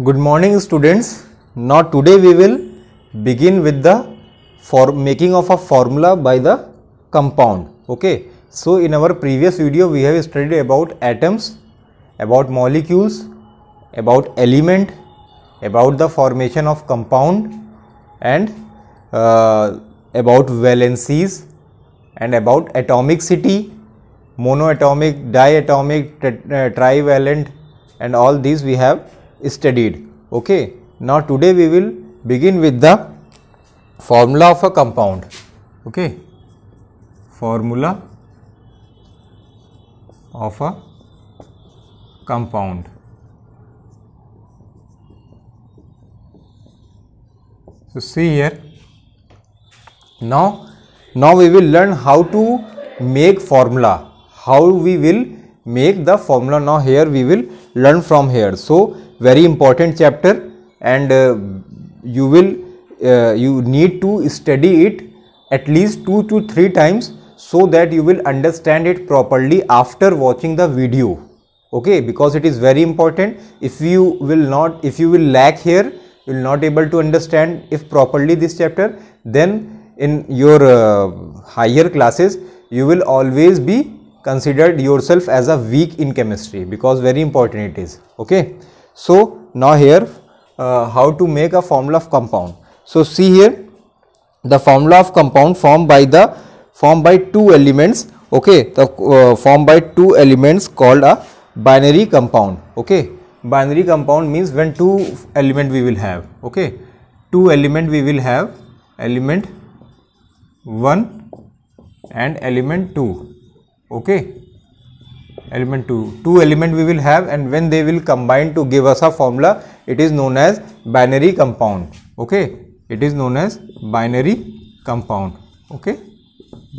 Good morning students. Now today we will begin with the making of a formula by the compound. Okay. So in our previous video we have studied about atoms, about molecules, about element, about the formation of compound and about valencies and about atomicity, monoatomic, diatomic, trivalent and all these we have studied. Okay. Now today we will begin with the formula of a compound. Okay. Formula of a compound. So see here. Now we will learn how to make formula. How we will make the formula. Now here we will learn from here. So very important chapter, and you need to study it at least 2 to 3 times so that you will understand it properly after watching the video. Okay, because it is very important. If you will lack here, you will not able to understand if properly this chapter, then in your higher classes you will always be considered yourself as a weak in chemistry, because very important it is. Okay. So now here how to make a formula of compound. So see here, the formula of compound formed by 2 elements. Okay, the formed by 2 elements called a binary compound. Okay, binary compound means when 2 element we will have. Okay, 2 element we will have, element 1 and element 2. Okay, element 2 element we will have, and when they will combine to give us a formula, it is known as binary compound. Okay, it is known as binary compound. Okay,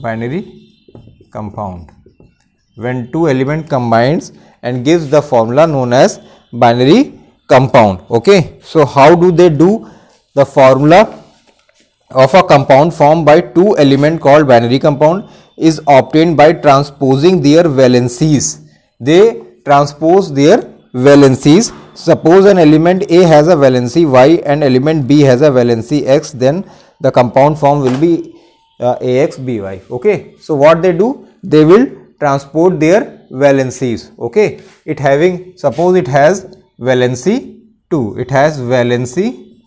binary compound, when 2 element combines and gives the formula known as binary compound. Okay, so how do they do the formula of a compound formed by 2 element called binary compound? Is obtained by transposing their valencies. They transpose their valencies. Suppose an element A has a valency Y and element B has a valency X, then the compound form will be AXBY. Okay. So what they do? They will transport their valencies. Okay. It having, suppose it has valency 2. It has valency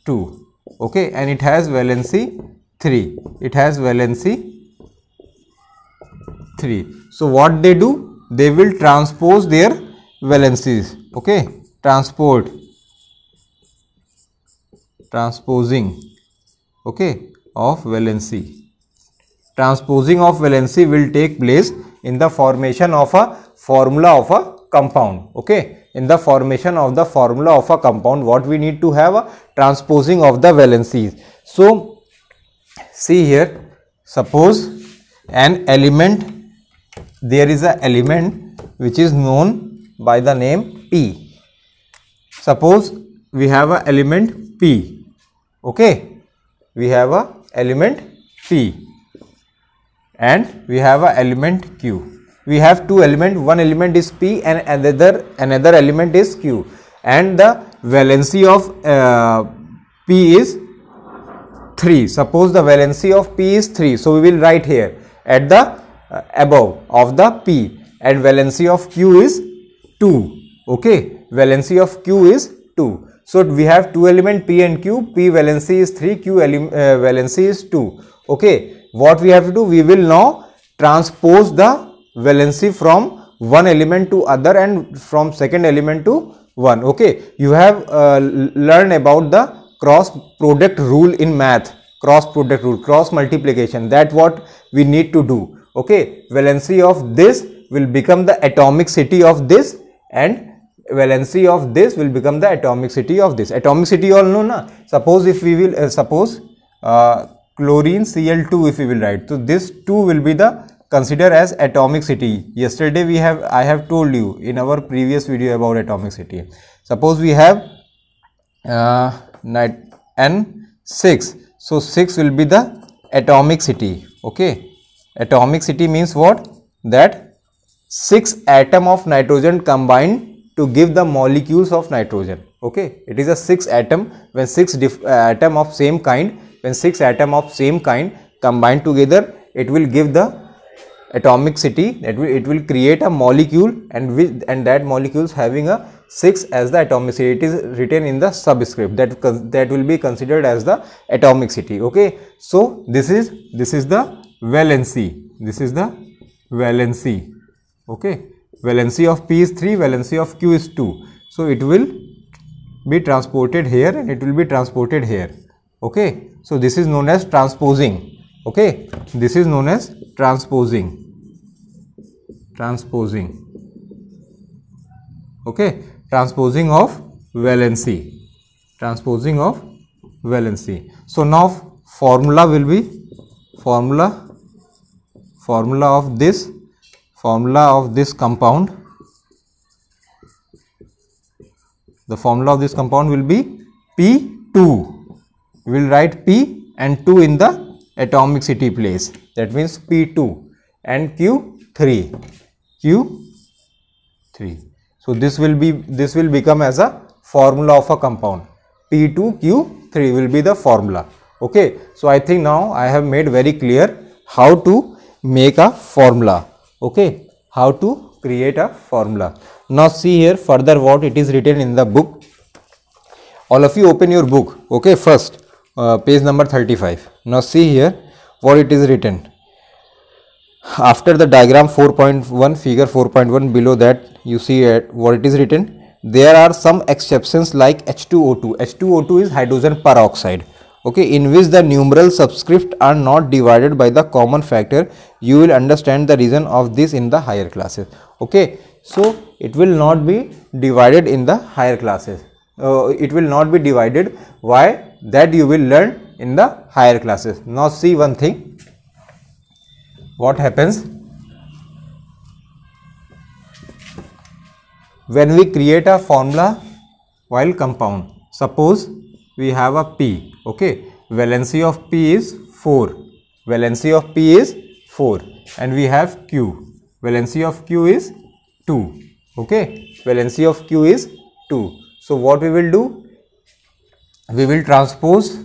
2. Okay. And it has valency 3. It has valency 3. So what they do? They will transpose their valencies. Okay, transposing. Okay, of valency. Transposing of valency will take place in the formation of a formula of a compound. Okay, in the formation of the formula of a compound, what we need to have? A transposing of the valencies. So see here, suppose an element, there is an element which is known by the name P. Suppose we have an element P. Okay, we have a element P and we have a element Q. We have 2 elements, one element is P and another element is Q, and the valency of P is 3. Suppose the valency of P is 3. So we will write here at the above of the P, and valency of Q is 2. Okay, valency of Q is 2. So we have 2 element P and Q. P valency is 3, Q valency is 2. Okay, what we have to do? We will now transpose the valency from one element to other and from second element to one. Okay, you have learned about the cross product rule in math. Cross product rule, cross multiplication. That what we need to do. Okay, valency of this will become the atomicity of this, and valency of this will become the atomicity of this. Atomicity all know na. Suppose if we will suppose chlorine Cl2 if we will write, so this 2 will be the consider as atomicity. Yesterday I have told you in our previous video about atomicity. Suppose we have N6, so 6 will be the atomicity. Okay. Atomicity means what? That 6 atoms of nitrogen combine to give the molecules of nitrogen. Okay, it is a 6 atom. When 6 atom of same kind, when 6 atom of same kind combine together, it will give the atomicity. It will create a molecule, and that molecule is having a 6 as the atomicity. It is written in the subscript that will be considered as the atomicity. Okay, so this is the valency. This is the valency. Okay, valency of P is 3, valency of Q is 2. So it will be transported here and it will be transported here. Okay, so this is known as transposing. Okay, this is known as transposing. Okay, transposing of valency. So now formula will be formula of this compound. The formula of this compound will be P2. We will write P and 2 in the atomicity place. That means P2 and Q3. So this will become as a formula of a compound. P2 Q3 will be the formula. Okay. So I think now I have made very clear how to make a formula. Okay. How to create a formula. Now see here further what it is written in the book. All of you open your book. Okay. First page number 35. Now see here what it is written. After the diagram 4.1, figure 4.1, below that you see what it is written. There are some exceptions like H2O2. H2O2 is hydrogen peroxide. Okay, in which the numeral subscripts are not divided by the common factor. You will understand the reason of this in the higher classes. Okay, so it will not be divided in the higher classes. It will not be divided. Why? That you will learn in the higher classes. Now see one thing. What happens when we create a formula while compound? Suppose we have a P. Okay, valency of P is 4. Valency of P is 4, and we have Q. Valency of Q is 2. Okay, valency of Q is 2. So what we will do? We will transpose.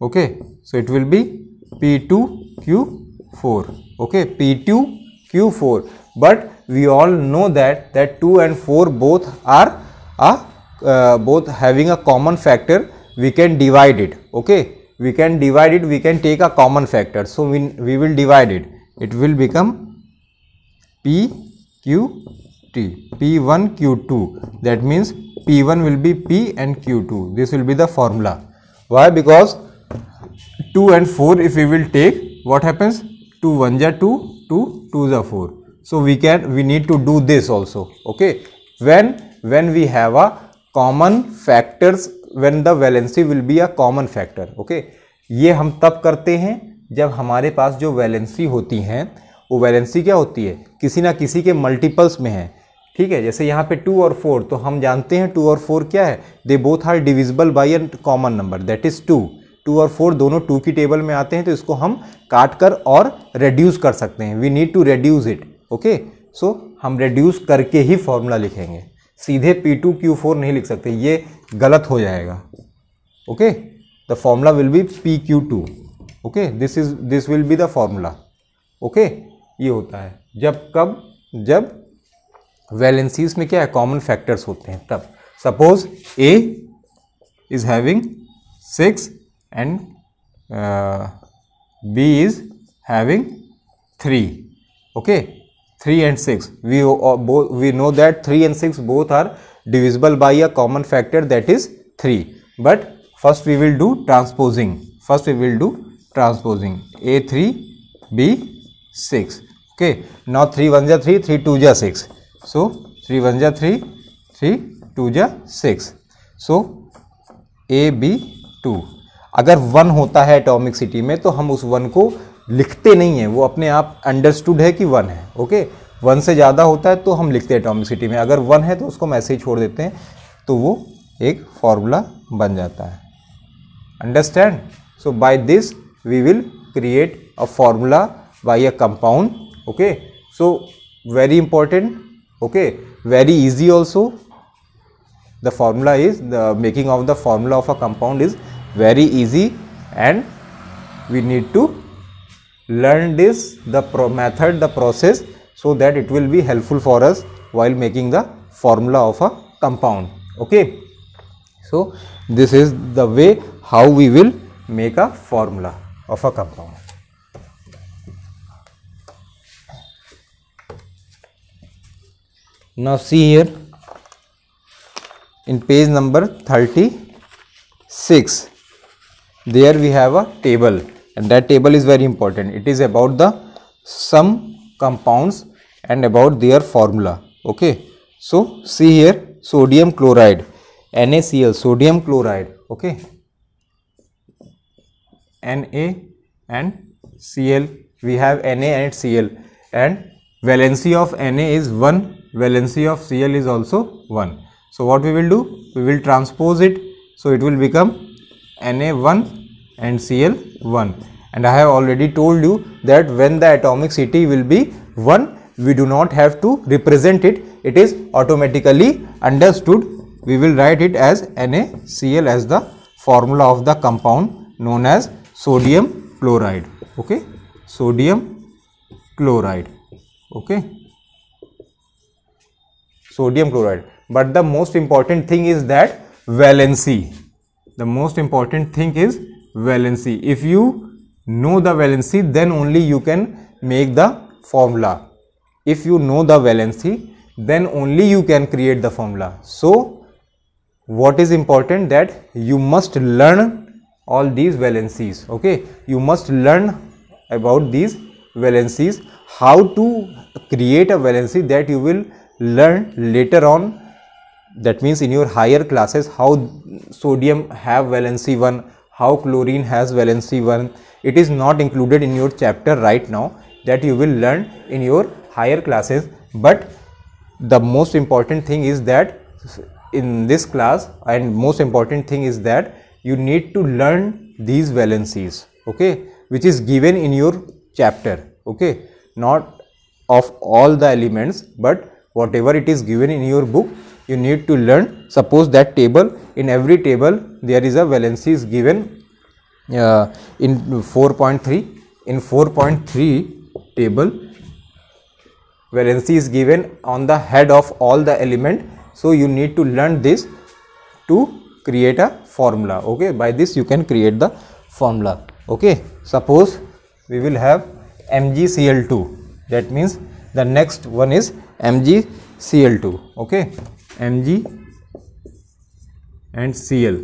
Okay, so it will be P2Q4. Okay, P2Q4. But we all know that 2 and 4 both are both having a common factor. We can divide it. Okay, we can divide it. We can take a common factor. So we will divide it. It will become PQT. P1 Q2. That means P1 will be P and Q2. This will be the formula. Why? Because 2 and 4 if we will take, what happens? 2 1 ja 2, 2 2 ja 4. So we need to do this also. Okay, when we have a common factors, when the valency will be a common factor. Okay, ये हम तब करते हैं जब हमारे पास जो valency होती हैं वो वैलेंसी क्या होती है? किसी ना किसी के मल्टीपल्स में है. ठीक है, जैसे यहाँ पे 2 और 4, तो हम जानते हैं 2 और 4 क्या है? They both are divisible by a common number, that is 2. 2 और 4 दोनों 2 की टेबल में आते हैं, तो इसको हम काट कर और रेड्यूस कर सकते हैं. We need to reduce it. Okay, so हम रेड्यूस करके ही फॉर्मूला लिखेंगे. सीधे P2Q4 नहीं लिख सकते, ये गलत हो जाएगा. Okay, the formula will be PQ2. Okay, this will be the formula. Okay, ये होता है जब वैलेंसीज में क्या है? कॉमन फैक्टर्स होते हैं. तब suppose A is having 6 and B is having 3. Okay, 3 and 6. We know that 3 and 6 both are divisible by a common factor, that is 3. But first we will do transposing. A3 B6. Okay, now 3 1 ja 3, 3 2 ja 6. So 3 1 ja 3, 3 2 ja 6. So AB2. अगर 1 होता है atomic city में तो हम उस 1 को लिखते नहीं हैं, वो अपने आप अंडरस्टूड है कि 1 है. ओके, 1 से ज़्यादा होता है तो हम लिखते हैं एटॉमिक सिटी में. अगर 1 है तो उसको हम ऐसे ही छोड़ देते हैं, तो वो एक फॉर्मूला बन जाता है. Understand? So by this we will create a formula by a compound. Okay, so very important. Okay, very easy also. the formula is, the making of the formula of a compound is very easy, and we need to learn this, the method, the process, so that it will be helpful for us while making the formula of a compound. Okay, so this is the way how we will make a formula of a compound. Now see here in page number 36, there we have a table, and that table is very important. It is about the some compounds and about their formula. Okay, so see here, sodium chloride, NaCl, sodium chloride. Okay, Na and Cl, we have Na and Cl, and valency of Na is 1, valency of Cl is also 1. So what we will do, we will transpose it, so it will become Na1 and Cl1. And I have already told you that when the atomicity will be 1, we do not have to represent it, it is automatically understood. We will write it as NaCl as the formula of the compound known as sodium chloride. Okay, sodium chloride. Okay, sodium chloride. But the most important thing is that valency. The most important thing is valency. If you know the valency, then only you can make the formula. If you know the valency, then only you can create the formula. So what is important, that you must learn all these valencies. Okay, you must learn about these valencies, how to create a valency, that you will learn later on. That means in your higher classes, how sodium have valency 1, how chlorine has valency 1. It is not included in your chapter right now, that you will learn in your higher classes. But the most important thing is that in this class, and most important thing is that you need to learn these valencies. Okay, which is given in your chapter. Okay, not of all the elements, but whatever it is given in your book, you need to learn. Suppose that table, in every table there is a valency is given in 4.3. In 4.3 table, valency is given on the head of all the element. So you need to learn this to create a formula. Okay, by this you can create the formula. Okay, suppose we will have MgCl2. That means the next one is MgCl2. Okay, Mg and Cl.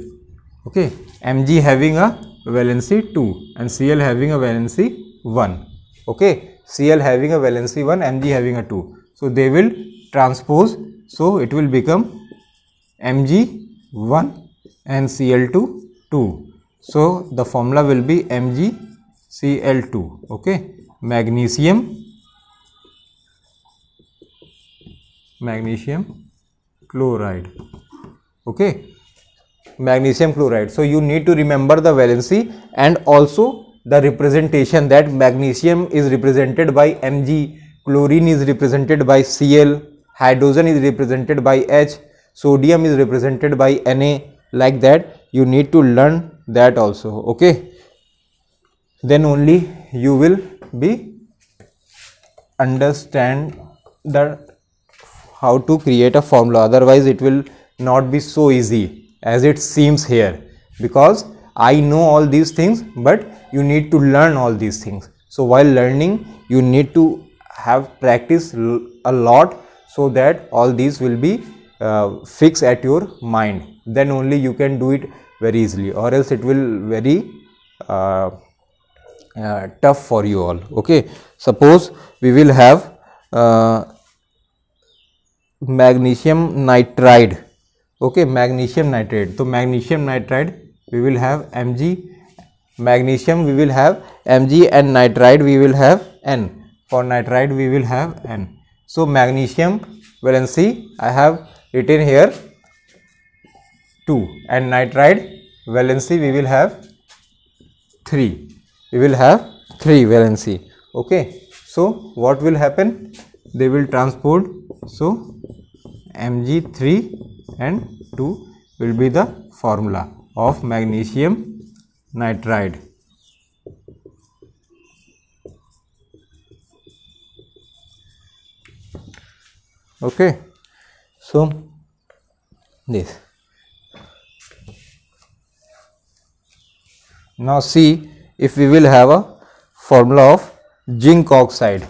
Okay, Mg having a valency 2 and Cl having a valency 1. Okay, Cl having a valency 1, Mg having a 2. So they will transpose. So it will become Mg1 and Cl2 2. So the formula will be MgCl2. Okay, magnesium chloride. Okay, magnesium chloride. So you need to remember the valency and also the representation, that magnesium is represented by Mg, chlorine is represented by Cl, hydrogen is represented by H, sodium is represented by Na. Like that you need to learn that also. Okay, then only you will be understand the how to create a formula. Otherwise it will not be so easy as it seems here, because I know all these things, but you need to learn all these things. So while learning, you need to have practice a lot, so that all these will be fixed at your mind. Then only you can do it very easily, or else it will very tough for you all. Okay, suppose we will have magnesium nitride. Okay, magnesium nitride. So magnesium nitride we will have Mg, magnesium we will have Mg, and nitride we will have N. For nitride we will have N. So magnesium valency I have written here 2, and nitride valency we will have 3. We will have 3 valency. Okay, so what will happen? They will transport. So Mg3 and 2 will be the formula of magnesium nitride. Okay, so this. Now see, if we will have a formula of zinc oxide.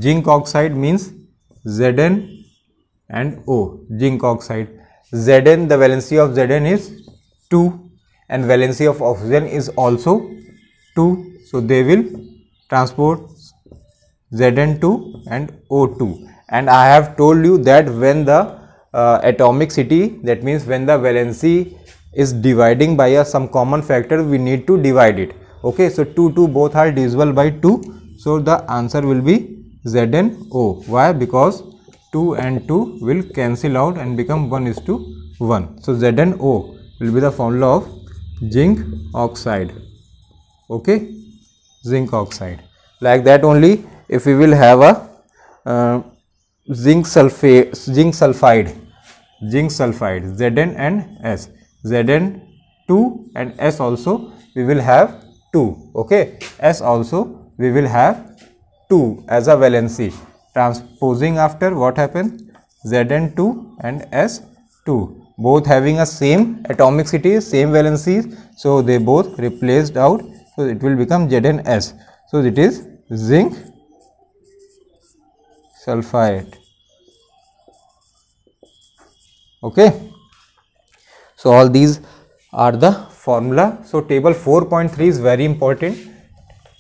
Zinc oxide means Zn and O, zinc oxide. Zn, the valency of Zn is 2 and valency of oxygen is also 2. So they will transport Zn2 and O2. And I have told you that when the atomicity, that means when the valency is dividing by some common factor, we need to divide it. Okay, so 2 both are divisible by 2. So the answer will be ZnO. Why? Because 2 and 2 will cancel out and become 1:1. So ZnO will be the formula of zinc oxide. Okay, zinc oxide. Like that only, if we will have a zinc sulfide, Zn and S. Zn2 and S also we will have 2. Okay, S also we will have 2 as a valency. Transposing after, what happens? Zn2 and S2 both having a same atomicity, same valencies, so they both replaced out, so it will become Zns. So it is zinc sulfide. Okay, so all these are the formula. So table 4.3 is very important.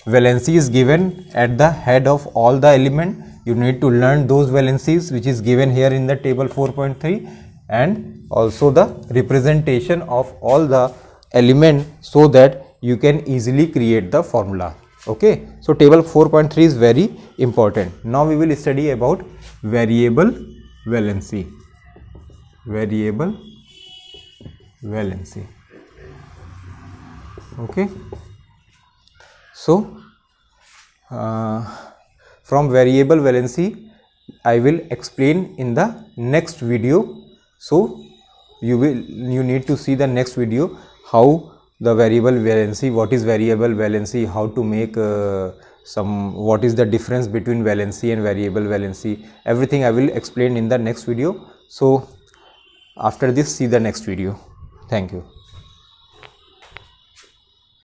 Valency is given at the head of all the element. You need to learn those valencies which is given here in the table 4.3, and also the representation of all the element, so that you can easily create the formula. Okay, so table 4.3 is very important. Now we will study about variable valency. Variable valency. Okay, so from variable valency I will explain in the next video. So you need to see the next video, how the variable valency, what is variable valency, how to make what is the difference between valency and variable valency. Everything I will explain in the next video. So after this, see the next video. Thank you.